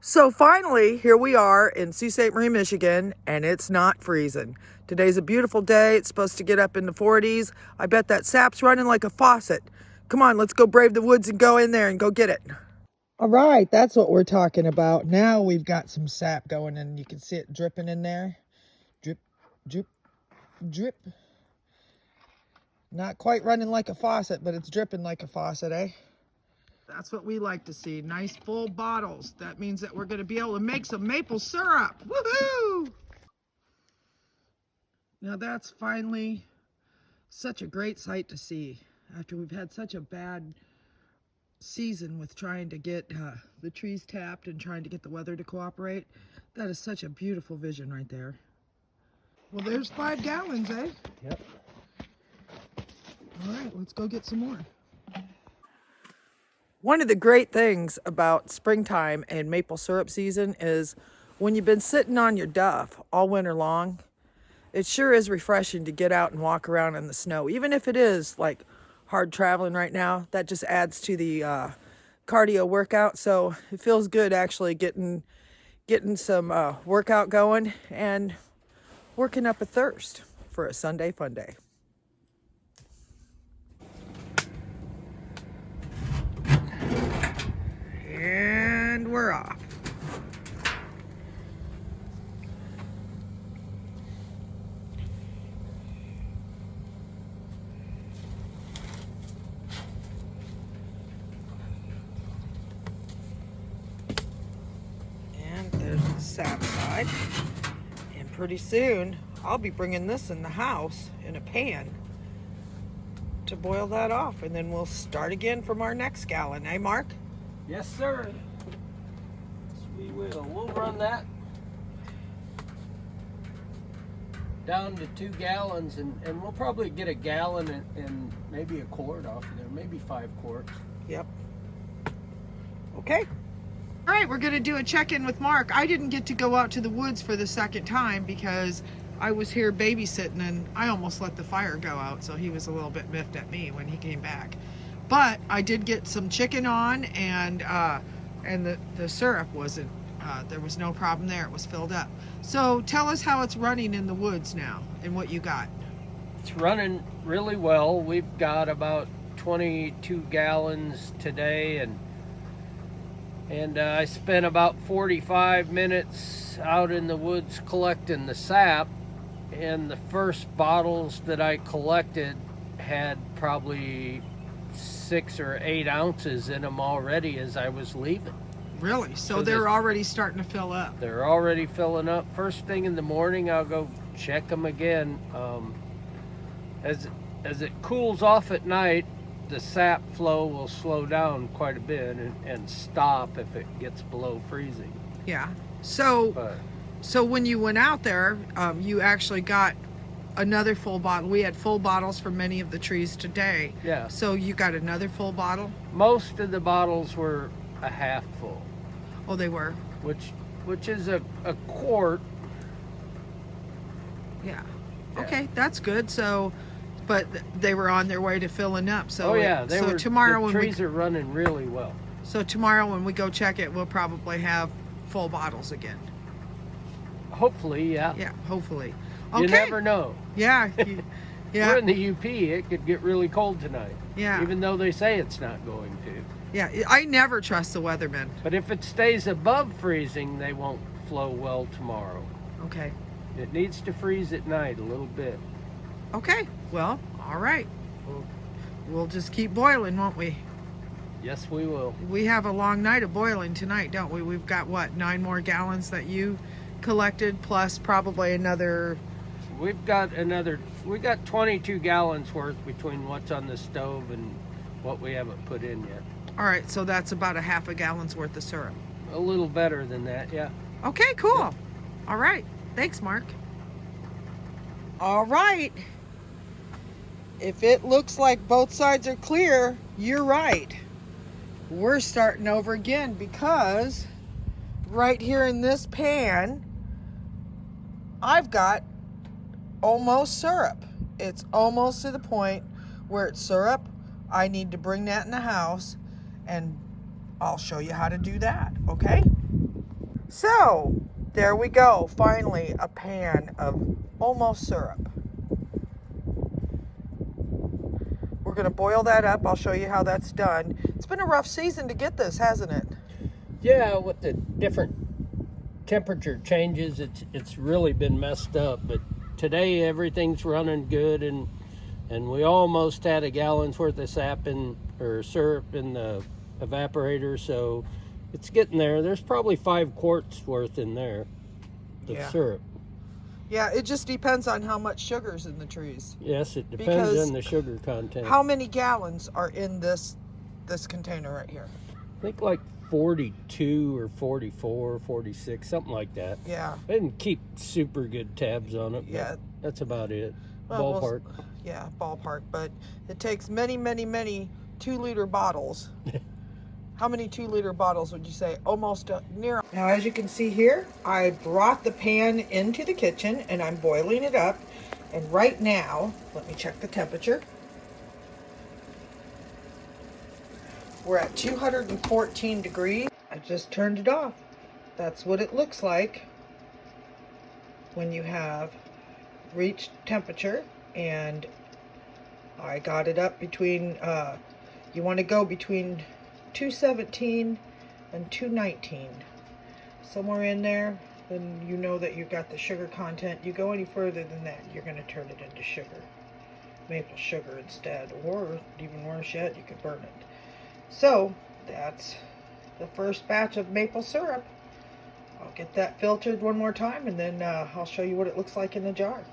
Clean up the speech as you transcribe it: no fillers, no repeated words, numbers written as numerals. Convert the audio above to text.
So finally, here we are in Sault Ste. Marie, Michigan, and it's not freezing. Today's a beautiful day. It's supposed to get up in the 40s. I bet that sap's running like a faucet. Come on, let's go brave the woods and go in there and go get it. All right, that's what we're talking about. Now we've got some sap going and you can see it dripping in there. Drip, drip, drip. Not quite running like a faucet, but it's dripping like a faucet, eh? That's what we like to see. Nice full bottles. That means that we're going to be able to make some maple syrup. Woohoo! Now that's finally such a great sight to see after we've had such a bad season with trying to get the trees tapped and trying to get the weather to cooperate. That is such a beautiful vision right there. Well, there's 5 gallons, eh? Yep. All right, let's go get some more. One of the great things about springtime and maple syrup season is when you've been sitting on your duff all winter long, it sure is refreshing to get out and walk around in the snow. Even if it is like hard traveling right now, that just adds to the cardio workout. So it feels good actually getting some workout going and working up a thirst for a Sunday fun day. And we're off. And there's the sap side. And pretty soon, I'll be bringing this in the house in a pan to boil that off. And then we'll start again from our next gallon, eh, Mark? Yes, sir. Yes, we will. We'll run that down to 2 gallons, and we'll probably get a gallon and maybe a quart off of there, maybe 5 quarts. Yep. Okay. All right, we're going to do a check-in with Mark. I didn't get to go out to the woods for the second time because I was here babysitting and I almost let the fire go out, so he was a little bit miffed at me when he came back. But I did get some chicken on, and the syrup wasn't, there was no problem there. It was filled up. So tell us how it's running in the woods now and what you got. It's running really well. We've got about 22 gallons today, and I spent about 45 minutes out in the woods collecting the sap, and the first bottles that I collected had probably 6 or 8 ounces in them already as I was leaving. Really? So they're already starting to fill up? They're already filling up. First thing in the morning, I'll go check them again. As it cools off at night, the sap flow will slow down quite a bit and stop if it gets below freezing. Yeah. So when you went out there, you actually got another full bottle. We had full bottles for many of the trees today. Yeah. So you got another full bottle? Most of the bottles were a half full. Oh, they were? Which is a quart. Yeah. Okay, that's good. So, but they were on their way to filling up. So oh yeah, tomorrow the trees are running really well. So tomorrow when we go check it, we'll probably have full bottles again. Hopefully, yeah. Yeah, hopefully. Okay. You never know. Yeah. Yeah. We're in the UP. It could get really cold tonight. Yeah. Even though they say it's not going to. Yeah, I never trust the weathermen. But if it stays above freezing, they won't flow well tomorrow. Okay. It needs to freeze at night a little bit. Okay. Well, all right. We'll just keep boiling, won't we? Yes, we will. We have a long night of boiling tonight, don't we? We've got, what, 9 more gallons that you collected, plus probably another... We've got 22 gallons worth between what's on the stove and what we haven't put in yet. All right, so that's about a half a gallon's worth of syrup. A little better than that, yeah. Okay, cool. Yeah. All right. Thanks, Mark. All right. If it looks like both sides are clear, you're right. We're starting over again because right here in this pan, I've got almost syrup. It's almost to the point where it's syrup. I need to bring that in the house, and I'll show you how to do that, okay? So, there we go. Finally, a pan of almost syrup. We're going to boil that up. I'll show you how that's done. It's been a rough season to get this, hasn't it? Yeah, with the different temperature changes, it's really been messed up. But today everything's running good, and we almost had a gallon's worth of syrup in the evaporator, so it's getting there. There's probably 5 quarts worth in there of syrup. Yeah, it just depends on how much sugar's in the trees. Yes, it depends on the sugar content. How many gallons are in this container right here? I think like 42 or 44 or 46, something like that. Yeah. I didn't keep super good tabs on it, but yeah, that's about it. Well, Ballpark. Yeah, ballpark. But it takes many, many, many 2-liter bottles. How many 2-liter bottles would you say? Almost near. Now, as you can see here, I brought the pan into the kitchen and I'm boiling it up. And right now, let me check the temperature. We're at 214 degrees. I just turned it off. That's what it looks like when you have reached temperature. And I got it up between, you want to go between 217 and 219. Somewhere in there, then you know that you've got the sugar content. You go any further than that, you're going to turn it into sugar. Maple sugar instead. Or, even worse yet, you could burn it. So, that's the first batch of maple syrup. I'll get that filtered one more time, and then I'll show you what it looks like in the jar.